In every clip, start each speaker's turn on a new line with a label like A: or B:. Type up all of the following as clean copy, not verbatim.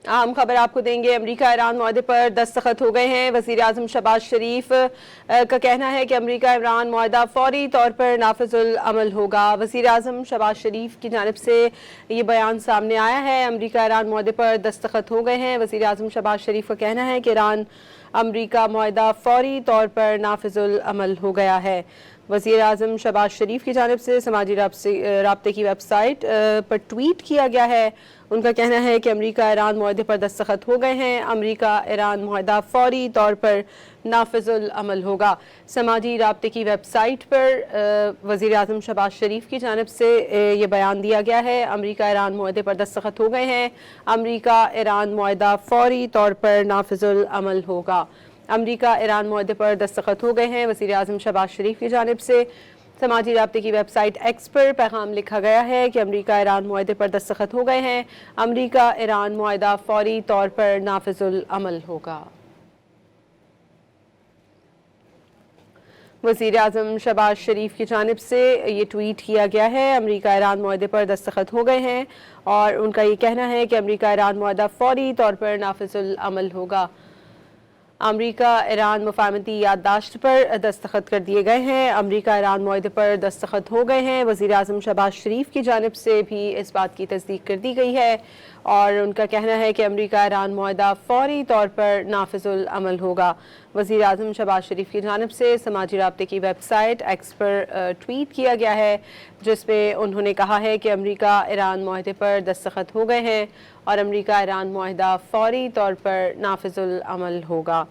A: अहम खबर आपको देंगे। अमरीका ईरान मुआहदे पर दस्तखत हो गए हैं। वज़ीर आज़म शहबाज शरीफ का कहना है कि अमरीका ईरान मुआहदा फौरी तौर पर नाफिजुल अमल होगा। वज़ीर आज़म शहबाज शरीफ की जानिब से ये बयान सामने आया है। अमरीका ईरान मुआहदे पर दस्तखत हो गए हैं। वज़ीर आज़म शहबाज शरीफ का कहना है कि ईरान अमरीका मुआहदा फौरी तौर पर नाफिजुल अमल हो गया है। वज़ीर आज़म शहबाज शरीफ की जानिब से समाजी राब्ते की वेबसाइट पर ट्वीट किया गया है। उनका कहना है कि अमरीका ईरान मुआहदे पर दस्तखत हो गए हैं। अमरीका ईरान मुआहदा फौरी तौर पर नाफिजुल अमल होगा। समाजी राब्ते की वेबसाइट पर वज़ीर आज़म शहबाज शरीफ की जानिब से ये बयान दिया गया है। अमरीका ईरान मुआहदे पर दस्तखत हो गए हैं। अमरीका ईरान मुआहदा फौरी तौर पर नाफिजुल अमल होगा। अमरीका ईरान मुआहदे पर दस्तखत हो गए हैं। वज़ीर आज़म शहबाज शरीफ की जानिब से समाजी राब्ते की वेबसाइट एक्स पर पैगाम लिखा गया है कि अमरीका ईरान मुआहदे पर दस्तखत हो गए हैं। अमरीका ईरान मुआहदा फौरी तौर पर नाफिजुल अमल होगा। वज़ीर आज़म शहबाज शरीफ की जानिब से ये ट्वीट किया गया है। अमरीका ईरान मुआहदे पर दस्तखत हो गए हैं और उनका ये कहना है कि अमरीका ईरान मुआहदा फौरी तौर पर नाफिजुल अमल होगा। अमरीका ईरान मुफाहमती याददाश्त पर दस्तखत कर दिए गए हैं। अमरीका ईरान मुआहदे पर दस्तखत हो गए हैं। वज़ीर आज़म शहबाज शरीफ की जानिब से भी इस बात की तस्दीक कर दी गई है और उनका कहना है कि अमरीका ईरान मुआहदा फौरी तौर पर नाफिजुल अमल होगा। वज़ीर आज़म शहबाज शरीफ की जानिब से समाजी राब्ते की वेबसाइट एक्स पर ट्वीट किया गया है, जिसमें उन्होंने कहा है कि अमरीका ईरान मुआहदे पर दस्तखत हो गए हैं और अमरीका ईरान मुआहदा फौरी तौर पर नाफिजुल अमल होगा।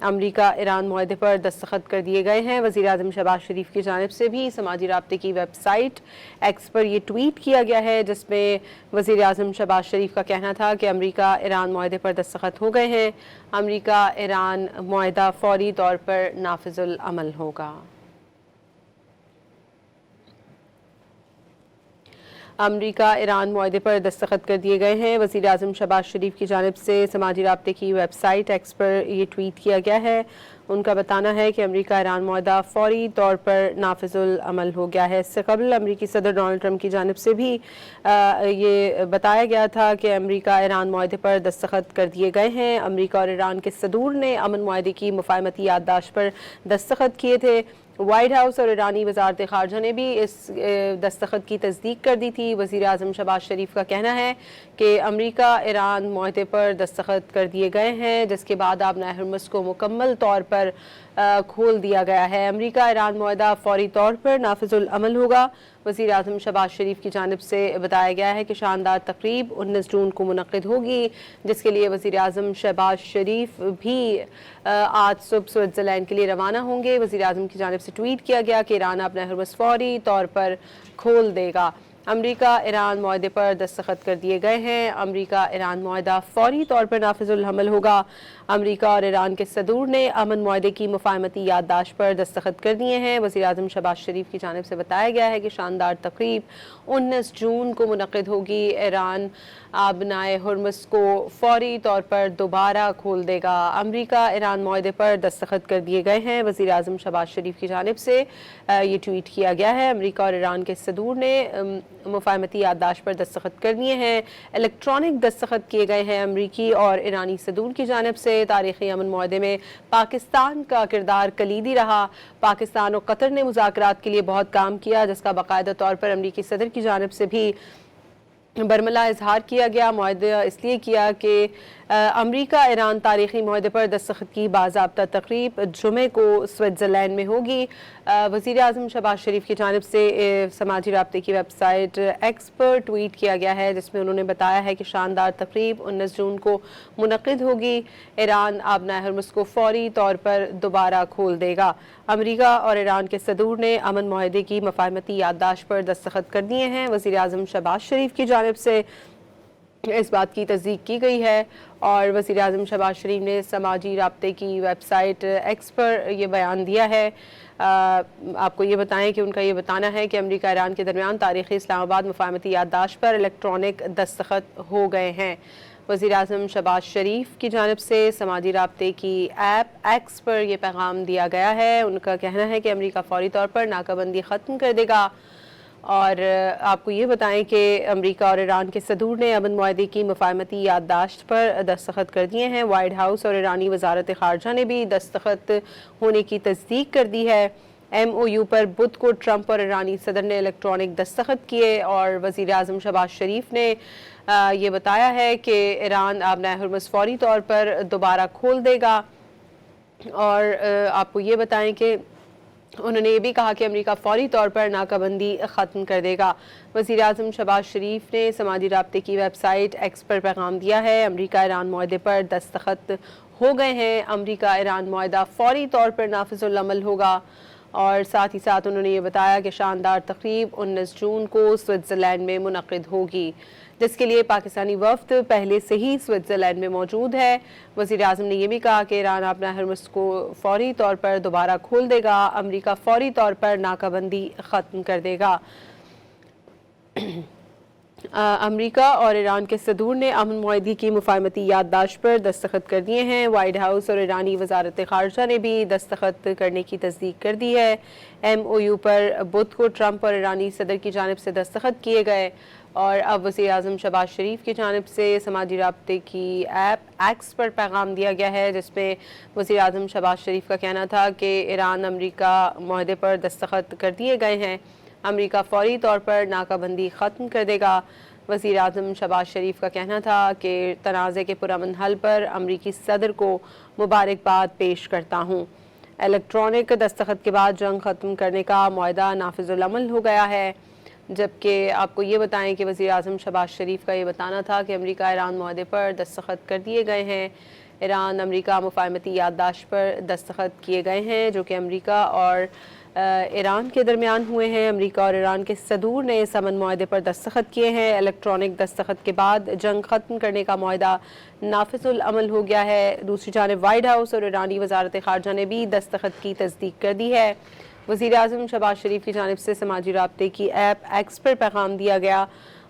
A: अमरीका ईरान मुआहदे पर दस्तखत कर दिए गए हैं। वज़ीर आज़म शहबाज शरीफ की जानिब से भी समाजी राब्ते की वेबसाइट एक्स पर ये ट्वीट किया गया है, जिसमें वज़ीर आज़म शहबाज शरीफ का कहना था कि अमरीका ईरान मुआहदे पर दस्तखत हो गए हैं। अमरीका ईरान मुआहदा फौरी तौर पर नाफिजुल अमल होगा। अमरीका ईरान मुआहदे पर दस्तखत कर दिए गए हैं। वज़ीर आज़म शहबाज शरीफ की जानिब से समाजी राब्ते की वेबसाइट एक्स पर ये ट्वीट किया गया है। उनका बताना है कि अमरीका ईरान मुआहदा फौरी तौर पर नाफिजुल अमल हो गया है। इससे कबल अमरीकी सदर डोनाल्ड ट्रंप की जानिब से भी ये बताया गया था कि अमरीका ईरान मुआहदे पर दस्तखत कर दिए गए हैं। अमरीका और ईरान के सदूर ने अमन मुआहदे की मुफाहमती याददाश्त पर दस्तखत किए थे। वाइट हाउस और ईरानी वज़ारत ख़ारजा ने भी इस दस्तखत की तस्दीक कर दी थी। वज़ीर आज़म शहबाज शरीफ का कहना है कि अमरीका ईरान मुआहदे पर दस्तखत कर दिए गए हैं, जिसके बाद आबनाए हर्मुज़ को मुकम्मल तौर पर खोल दिया गया है। अमरीका ईरान मुआहदा फौरी तौर पर नाफिजुल अमल होगा। वज़ीर आज़म शहबाज शरीफ की जानिब से बताया गया है कि शानदार तकरीब 19 जून को मुनक़्क़िद होगी, जिसके लिए वज़ीर आज़म शहबाज शरीफ भी आज सुबह स्विट्ज़रलैंड के लिए रवाना होंगे। वज़ीर आज़म की जानिब से ट्वीट किया गया कि ईरान अपना हर्मुज़ फौरी तौर पर खोल देगा। अमरीका ईरान मुआहदे पर दस्तखत कर दिए गए हैं। अमरीका ईरान मुआहदा फौरी तौर पर नाफिजुल अमल होगा। अमरीका और ईरान के सदूर ने अमन मुआहदे की मुफाहमती याददाश्त पर दस्तखत कर दिए हैं। वज़ीर आज़म शहबाज शरीफ की जानिब से बताया गया है कि शानदार तकरीब 19 जून को मुनक़्क़िद होगी। ईरान आबनाए हर्मुज़ को फौरी तौर पर दोबारा खोल देगा। अमरीका ईरान मुआहदे पर दस्तखत कर दिए गए हैं। वज़ीर आज़म शहबाज शरीफ की जानिब से ये ट्वीट किया गया है। अमरीका और ईरान के सदूर ने मुफाहमती याददाश्त पर दस्तखत कर दिए हैं। इलेक्ट्रॉनिक दस्तखत किए गए हैं। अमरीकी और ईरानी सदूर की जानिब से तारीख़ी अमन मुआहदे में पाकिस्तान का किरदार कलीदी रहा। पाकिस्तान और कतर ने मुज़ाकरात के लिए बहुत काम किया, जिसका बाकायदा तौर पर अमरीकी सदर की जानिब से भी बरमला इजहार किया गया। मुआहदा इसलिए किया कि अमरीका ईरान तारीख़ी मुआहदे पर दस्तखत की बाज़ाब्ता तकरीब जुमे को स्विट्ज़रलैंड में होगी। वज़ीर आज़म शहबाज शरीफ की जानिब से समाजी राब्ते की वेबसाइट एक्स पर ट्वीट किया गया है, जिसमें उन्होंने बताया है कि शानदार तकरीब 19 जून को मुनक़्क़िद होगी। ईरान आबनाए हर्मुज़ को फौरी तौर पर दोबारा खोल देगा। अमरीका और ईरान के सदूर ने अमन मुआहदे की मुफाहमती याददाश्त पर दस्तखत कर दिए हैं। वज़ीर आज़म शहबाज शरीफ की जानिब से इस बात की तस्दीक की गई है और वज़ीर आज़म शहबाज शरीफ ने समाजी राब्ते की वेबसाइट एक्स पर यह बयान दिया है। आपको ये बताएं कि उनका ये बताना है कि अमरीका ईरान के दरमियान तारीख़ी इस्लामाबाद मुफाहमती याददाश्त पर इलेक्ट्रॉनिक दस्तखत हो गए हैं। वज़ीर आज़म शहबाज शरीफ की जानिब से समाजी राब्ते की ऐप एक्स पर यह पैगाम दिया गया है। उनका कहना है कि अमरीका फौरी तौर पर नाकाबंदी ख़त्म कर देगा اور آپ کو یہ بتائیں کہ امریکہ اور ایران کے صدور نے امن معاہدے کی مفاہمتی یادداشت پر دستخط کر دیے ہیں۔ وائٹ ہاؤس اور ایرانی وزارت خارجہ نے بھی دستخط ہونے کی تصدیق کر دی ہے۔ ایم او یو پر بدھ کو ٹرمپ اور ایرانی صدر نے الیکٹرانک دستخط کیے، اور وزیر اعظم شہباز شریف نے یہ بتایا ہے کہ ایران آبنائے ہرمز فوری طور پر دوبارہ کھول دے گا۔ اور آپ کو یہ بتائیں کہ انہوں نے یہ بھی کہا کہ امریکہ فوری طور پر ناکہ بندی ختم کر دے گا۔ وزیر اعظم شہباز شریف نے سماجی رابطے کی ویب سائٹ ایکس پر پیغام دیا ہے، امریکہ ایران معاہدے پر دستخط ہو گئے ہیں، امریکہ ایران معاہدہ فوری طور پر نافذ العمل ہوگا۔ اور ساتھ ہی ساتھ انہوں نے یہ بتایا کہ شاندار تقریب 19 جون کو سوئٹزرلینڈ میں منعقد ہوگی، جس کے لیے پاکستانی وفد پہلے سے ہی سوئٹزرلینڈ میں موجود ہے۔ وزیر اعظم نے یہ بھی کہا کہ ایران اپنا ہرمز کو فوری طور پر دوبارہ کھول دے گا، امریکہ فوری طور پر ناکہ بندی ختم کر دے گا۔ امریکہ اور ایران کے صدور نے امن معاہدے کی مفاہمتی یادداشت پر دستخط کر دیے ہیں۔ وائٹ ہاؤس اور ایرانی وزارت خارجہ نے بھی دستخط کرنے کی تصدیق کر دی ہے۔ ایم او یو پر بدھ کو ٹرمپ اور ایرانی صدر کی جانب سے دستخط کیے گئے، اور اب وزیر اعظم شہباز شریف کی جانب سے سماجی رابطے کی ایپ ایکس پر پیغام دیا گیا ہے، جس میں وزیر اعظم شہباز شریف کا کہنا تھا کہ ایران امریکہ معاہدے پر دستخط کر دیے گئے ہیں، امریکہ فوری طور پر ناکہ بندی ختم کر دے گا۔ وزیر اعظم شہباز شریف کا کہنا تھا کہ تنازع کے پرامن حل پر امریکی صدر کو مبارکباد پیش کرتا ہوں۔ الیکٹرانک دستخط کے بعد جنگ ختم کرنے کا معاہدہ نافذ العمل ہو گیا ہے، جبکہ آپ کو یہ بتائیں کہ وزیر اعظم شہباز شریف کا یہ بتانا تھا کہ امریکہ ایران معاہدے پر دستخط کر دیے گئے ہیں، ایران امریکہ مفاہمتی یادداشت پر دستخط کیے گئے ہیں جو کہ امریکہ اور ایران کے درمیان ہوئے ہیں۔ امریکہ اور ایران کے صدور نے اس امن معاہدے پر دستخط کیے ہیں۔ الیکٹرانک دستخط کے بعد جنگ ختم کرنے کا معاہدہ نافذ العمل ہو گیا ہے۔ دوسری جانب وائٹ ہاؤس اور ایرانی وزارت خارجہ نے بھی دستخط کی تصدیق کر دی ہے۔ وزیر اعظم شہباز شریف کی جانب سے سماجی رابطے کی ایپ ایکس پر پیغام دیا گیا۔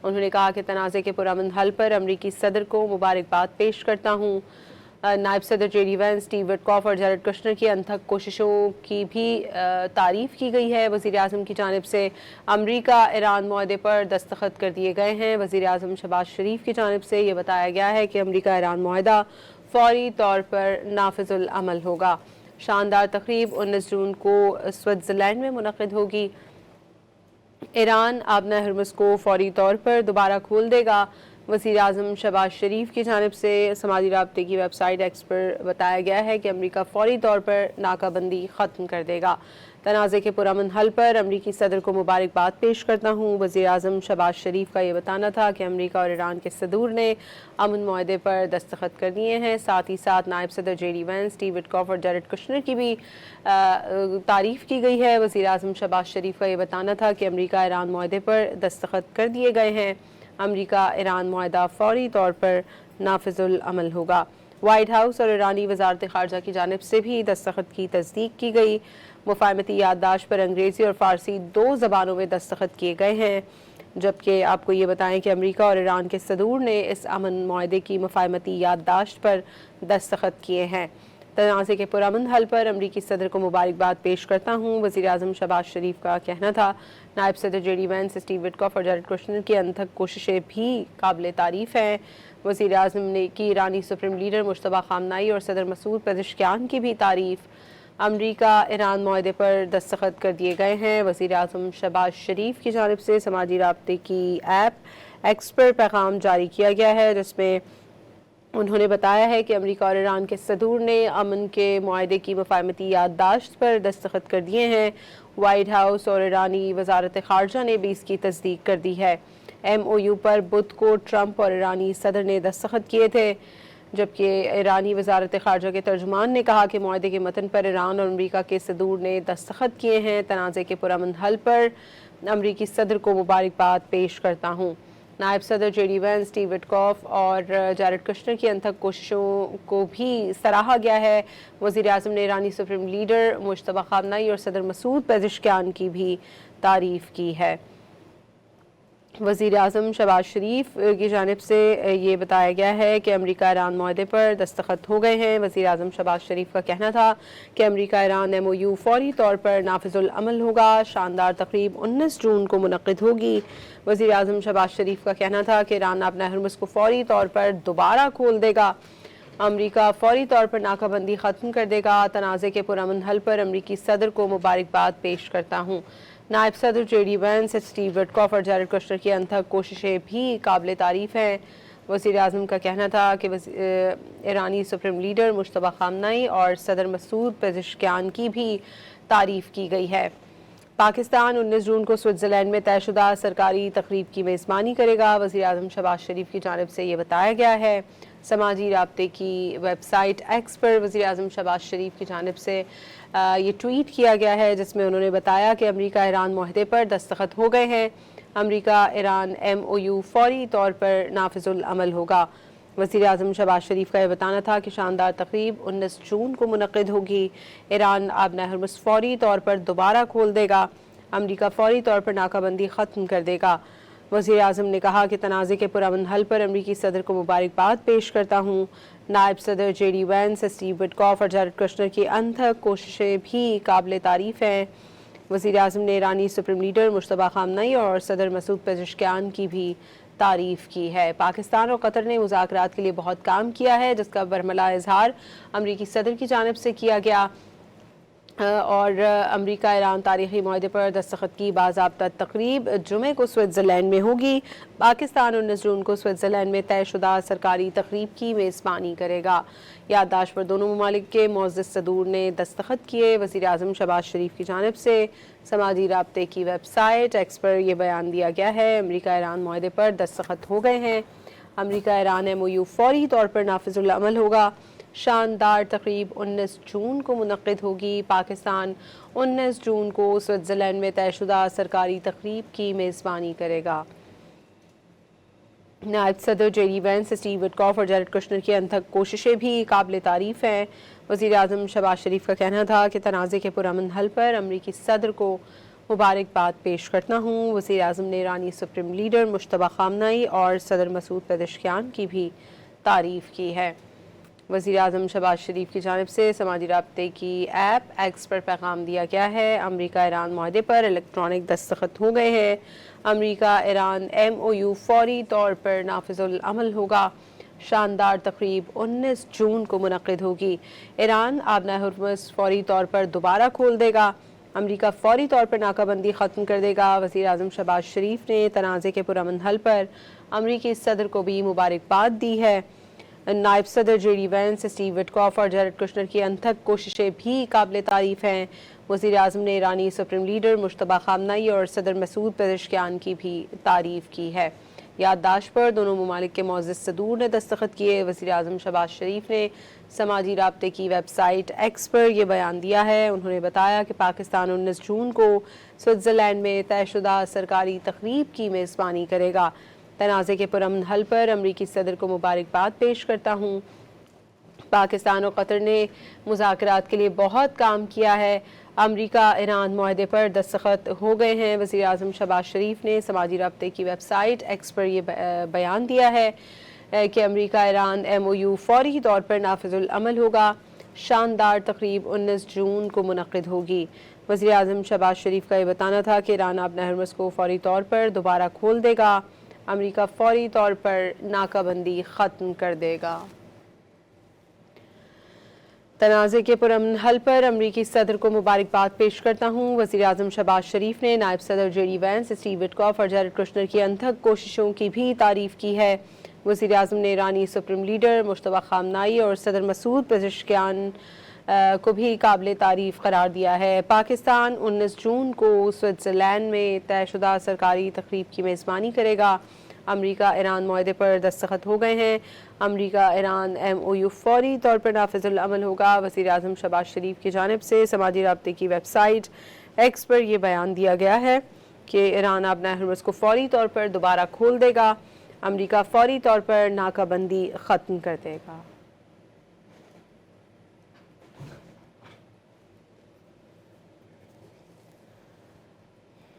A: انہوں نے کہا کہ تنازع کے پرامن حل پر امریکی صدر کو مبارکباد پیش کرتا ہوں۔ نائب صدر جے ڈی وینس، اسٹیو وٹکاف اور جیرڈ کشنر کی انتھک کوششوں کی بھی تعریف کی گئی ہے۔ وزیر اعظم کی جانب سے امریکہ ایران معاہدے پر دستخط کر دیے گئے ہیں۔ وزیر اعظم شہباز شریف کی جانب سے یہ بتایا گیا ہے کہ امریکہ ایران معاہدہ فوری طور پر نافذ العمل ہوگا۔ شاندار تقریب 19 جون کو سوئٹزرلینڈ میں منعقد ہوگی۔ ایران آبنائے ہرمز کو فوری طور پر دوبارہ کھول دے گا۔ وزیر اعظم شہباز شریف کی جانب سے سماجی رابطے کی ویب سائٹ ایکس پر بتایا گیا ہے کہ امریکہ فوری طور پر ناکہ بندی ختم کر دے گا۔ تنازع کے پرامن حل پر امریکی صدر کو مبارکباد پیش کرتا ہوں۔ وزیر اعظم شہباز شریف کا یہ بتانا تھا کہ امریکہ اور ایران کے صدور نے امن معاہدے پر دستخط کر دیے ہیں۔ ساتھ ہی ساتھ نائب صدر جے ڈی وینس، اسٹیو وٹکاف اور جیرڈ کشنر کی بھی تعریف کی گئی ہے۔ وزیر اعظم شہباز شریف کا یہ بتانا تھا کہ امریکہ ایران معاہدے پر دستخط کر دیے گئے ہیں، امریکہ ایران معاہدہ فوری طور پر نافذ العمل ہوگا۔ وائٹ ہاؤس اور ایرانی وزارت خارجہ کی جانب سے بھی دستخط کی تصدیق کی گئی۔ مفاہمتی یادداشت پر انگریزی اور فارسی 2 زبانوں میں دستخط کیے گئے ہیں، جبکہ آپ کو یہ بتائیں کہ امریکہ اور ایران کے صدور نے اس امن معاہدے کی مفاہمتی یادداشت پر دستخط کیے ہیں۔ تنازع کے پرامن حل پر امریکی صدر کو مبارکباد پیش کرتا ہوں، وزیر اعظم شہباز شریف کا کہنا تھا۔ نائب صدر جے ڈی وینس، اسٹیو وٹکاف اور جیرڈ کشنر کی انتھک کوششیں بھی قابل تعریف ہیں۔ وزیر اعظم نے کی ایرانی سپریم لیڈر مجتبیٰ خامنائی اور صدر مسعود پزشکیان کی بھی تعریف۔ امریکہ ایران معاہدے پر دستخط کر دیے گئے ہیں۔ وزیر اعظم شہباز شریف کی جانب سے سماجی رابطے کی ایپ ایکس پر پیغام جاری کیا گیا ہے، جس میں انہوں نے بتایا ہے کہ امریکہ اور ایران کے صدور نے امن کے معاہدے کی مفاہمتی یادداشت پر دستخط کر دیے ہیں۔ وائٹ ہاؤس اور ایرانی وزارت خارجہ نے بھی اس کی تصدیق کر دی ہے۔ ایم او یو پر بدھ کو ٹرمپ اور ایرانی صدر نے دستخط کیے تھے، جبکہ ایرانی وزارت خارجہ کے ترجمان نے کہا کہ معاہدے کے متن پر ایران اور امریکہ کے صدور نے دستخط کیے ہیں۔ تنازع کے پرامن حل پر امریکی صدر کو مبارکباد پیش کرتا ہوں۔ نائب صدر جے ڈی وینس، اسٹیو وٹکاف اور جیرڈ کشنر کی انتھک کوششوں کو بھی سراہا گیا ہے۔ وزیر اعظم نے ایرانی سپریم لیڈر مجتبیٰ خامنائی اور صدر مسعود پزشکیان کی بھی تعریف کی ہے۔ वज़ीर आज़म शहबाज शरीफ की जानिब से ये बताया गया है कि अमरीका ईरान मुआहदे पर दस्तखत हो गए हैं। वज़ीर आज़म शहबाज शरीफ का कहना था कि अमरीका ईरान MOU फौरी तौर पर नाफिजुल अमल होगा। शानदार तकरीब 19 जून को मुनक़्क़िद होगी। वज़ीर आज़म शहबाज शरीफ का कहना था कि ईरान अपना हरमुज़ को फौरी तौर पर दोबारा खोल देगा। अमरीका फौरी तौर पर नाकाबंदी ख़त्म कर देगा। तनाज़े के पुरअमन हल पर अमरीकी सदर को मुबारकबाद पेश करता हूँ। नायब सदर JD वैंस, स्टीव विटकॉफ और जैरेड कुश्नर की अनथक कोशिशें भी काबिल तारीफ़ हैं। वज़ीर आज़म का कहना था कि ईरानी सुप्रीम लीडर मुश्तबा खामनाई और सदर मसूद पेज़ेश्कियान की भी तारीफ़ की गई है। पाकिस्तान 19 जून को स्विट्ज़रलैंड में तयशुदा सरकारी तकरीब की मेज़बानी करेगा। वज़ीर आज़म शहबाज शरीफ की जानिब से ये बताया गया है। समाजी राब्ते की वेबसाइट एक्स पर वज़ीर आज़म शहबाज शरीफ की जानिब से ये ट्वीट किया गया है, जिसमें उन्होंने बताया कि अमरीका ईरान मुआहदे पर दस्तखत हो गए हैं। अमरीका ईरान MOU फौरी तौर पर नाफिजुल अमल होगा। वज़ीर आज़म शहबाज शरीफ का यह बताना था कि शानदार तकरीब 19 जून को मुनक़्क़िद होगी। ईरान अपना हरमुज़ फौरी तौर पर दोबारा खोल देगा। अमरीका फौरी तौर पर नाकाबंदी ख़त्म कर देगा। वज़ीर आज़म ने कहा कि तनाज़े के पुरअमन हल पर अमरीकी सदर को मुबारकबाद पेश करता हूँ। नायब सदर JD वैंस, स्टीव विटकॉफ और जैरेड कुश्नर की अनथक कोशिशें भी काबिल तारीफ़ हैं। वज़ीर आज़म ने ईरानी सुप्रीम लीडर मुश्तबा खामनाई और सदर मसूद पेज़ेश्कियान की भी तारीफ़ की है। पाकिस्तान और कतर ने मुज़ाकरात के लिए बहुत काम किया है, जिसका बरमला इजहार अमरीकी सदर की जानिब से किया गया और अमरीका ईरान तारीख़ी मुआहदे पर दस्तखत की बाज़ाब्ता तकरीब जुमे को स्विट्ज़रलैंड में होगी। पाकिस्तान 19 जून को स्विट्ज़रलैंड में तयशुदा सरकारी तकरीब की मेज़बानी करेगा। याददाश्त पर दोनों ममालिक के मुअज़्ज़ज़ सदूर ने दस्तखत किए। वज़ीर आज़म शहबाज शरीफ की जानिब से समाजी राब्ते की वेबसाइट एक्स पर यह बयान दिया गया है। अमरीका ईरान मुआहदे पर दस्तखत हो गए हैं। अमरीका ईरान MOU फौरी तौर पर नाफिजुल अमल होगा। शानदार तकरीब 19 जून को मुनक़्क़िद होगी। पाकिस्तान 19 जून को स्विट्ज़रलैंड में तयशुदा सरकारी तकरीब की मेज़बानी करेगा। नायब सदर JD वैंस, स्टीव विटकॉफ और जैरेड कुश्नर की अनथक कोशिशें भी काबिल तारीफ़ हैं। वज़ीर आज़म शहबाज शरीफ का कहना था कि तनाज़े के पुरअमन हल पर अमरीकी सदर को मुबारकबाद पेश करता हूँ। वज़ीर आज़म ने ईरानी सुप्रीम लीडर मुश्तबा खामनाई और सदर मसूद पेज़ेश्कियान की भी तारीफ़ की है। वज़ीर आज़म शहबाज शरीफ की जानिब से समाजी राब्ते की ऐप एक्स पर पैगाम दिया गया है। अमरीका ईरान मुआहदे पर इलेक्ट्रॉनिक दस्तखत हो गए हैं। अमरीका ईरान MOU फौरी तौर पर नाफिजुल अमल होगा। शानदार तकरीब 19 जून को मुनक़्क़िद होगी। ईरान अपना हरमुज़ फौरी तौर पर दोबारा खोल देगा। अमरीका फौरी तौर पर नाकाबंदी ख़त्म कर देगा। वज़ीर आज़म शहबाज शरीफ ने तनाज़े के पुरअमन हल पर अमरीकी सदर को भी मुबारकबाद दी है। नायब सदर JD वैंस, स्टीव विटकॉफ और जैरेड कुश्नर की अनथक कोशिशें भी काबिल तारीफ़ हैं। वज़ीर आज़म ने ईरानी सुप्रीम लीडर मुश्तबा खामनाई और सदर मसूद पेज़ेश्कियान की भी तारीफ़ की है। याददाश्त पर दोनों ममालिक के मुअज़्ज़ज़ सदूर ने दस्तखत किए। वज़ीर आज़म शहबाज शरीफ ने समाजी राब्ते की वेबसाइट एक्स पर यह बयान दिया है। उन्होंने बताया कि पाकिस्तान 19 जून को स्विट्ज़रलैंड में तयशुदा सरकारी तकरीब की मेज़बानी करेगा। तनाज़े के पुरअमन हल पर अमरीकी सदर को मुबारकबाद पेश करता हूँ। पाकिस्तान और कतर ने मुज़ाकरात के लिए बहुत काम किया है। अमरीका ईरान मुआहदे पर दस्तखत हो गए हैं। वज़ीर आज़म शहबाज शरीफ ने समाजी राब्ते की वेबसाइट एक्स पर यह बयान दिया है कि अमरीका ईरान MOU फौरी तौर पर नाफिजुल अमल होगा। शानदार तकरीब 19 जून को मुनक़्क़िद होगी। वज़ीर आज़म शहबाज शरीफ का यह बताना था कि ईरान अपना हरमुज़ को फौरी तौर पर दोबारा खोल देगा। अमरीका फौरी तौर पर नाकाबंदी ख़त्म कर देगा। तनाज़े के पुरअमन हल पर अमरीकी सदर को मुबारकबाद पेश करता हूँ। वज़ीर आज़म शहबाज शरीफ ने नायब सदर JD वैंस, स्टीव विटकॉफ और जैरेड कुश्नर की अनथक कोशिशों की भी तारीफ़ की है। वज़ीर आज़म ने ईरानी सुप्रीम लीडर मुश्तबा खामनाई और सदर मसूद पेज़ेश्कियान को भी काबिल तारीफ़ करार दिया है। पाकिस्तान 19 जून को स्विट्ज़रलैंड में तयशुदा सरकारी तकरीब की मेज़बानी करेगा। अमरीका ईरान मुआहदे पर दस्तखत हो गए हैं। अमरीका ईरान MOU फौरी तौर पर नाफिजुल अमल होगा। वज़ीर आज़म शहबाज शरीफ की जानिब से समाजी राब्ते की वेबसाइट एक्स पर यह बयान दिया गया है कि ईरान अपना हरमुज़ को फौरी तौर पर दोबारा खोल देगा। अमरीका फौरी तौर पर नाकाबंदी ख़त्म कर देगा।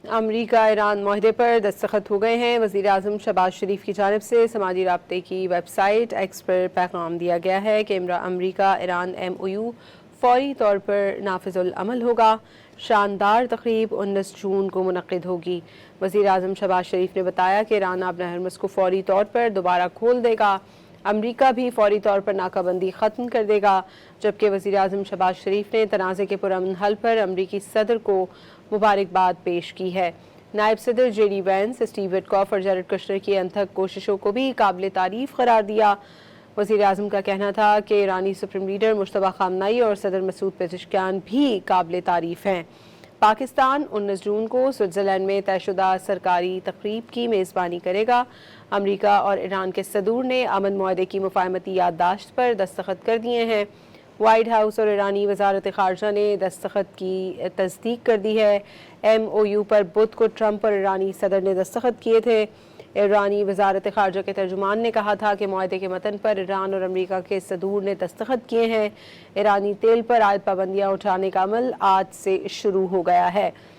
A: अमरीका ईरान माहदे पर दस्तखत हो गए हैं। वज़ीर आज़म शहबाज शरीफ की जानिब से समाजी राब्ते की वेबसाइट एक्स पर पैगाम दिया गया है कि अमरीका ईरान MOU फौरी तौर पर नाफिजुल अमल होगा। शानदार तकरीब 19 जून को मुनक्किद होगी। वज़ीर आज़म शहबाज शरीफ ने बताया कि ईरान आब हरमुज़ को फौरी तौर पर दोबारा खोल देगा। अमरीका भी फौरी तौर पर नाकाबंदी ख़त्म कर देगा। जबकि वज़ीर आज़म शहबाज शरीफ ने तनाज़े के पुरअमन हल पर अमरीकी सदर को मुबारकबाद पेश की है। नायब सदर JD वैंस, स्टीव विटकॉफ और जैरेड कुशनर की अनथक कोशिशों को भी काबिल तारीफ़ करार दिया। वज़ीर आज़म का कहना था कि ईरानी सुप्रीम लीडर मुश्तबा खामनाई और सदर मसूद पेज़ेश्कियान भी काबिल तारीफ़ हैं। पाकिस्तान 19 जून को स्विट्ज़रलैंड में तयशुदा सरकारी तकरीब की मेज़बानी करेगा। अमरीका और ईरान के सदूर ने अमन मुआहदे की मुफाहमती याददाश्त पर दस्तखत कर दिए हैं। वाइट हाउस और ईरानी वज़ारत ख़ारजा ने दस्तखत की तस्दीक कर दी है। MOU पर बुध को ट्रंप और ईरानी सदर ने दस्तखत किए थे। ईरानी वज़ारत ख़ारजा के तर्जुमान ने कहा था कि मुआहदे के मतन पर ईरान और अमरीका के सदूर ने दस्तखत किए हैं। ईरानी तेल पर आयद पाबंदियाँ उठाने का अमल आज से शुरू हो गया है।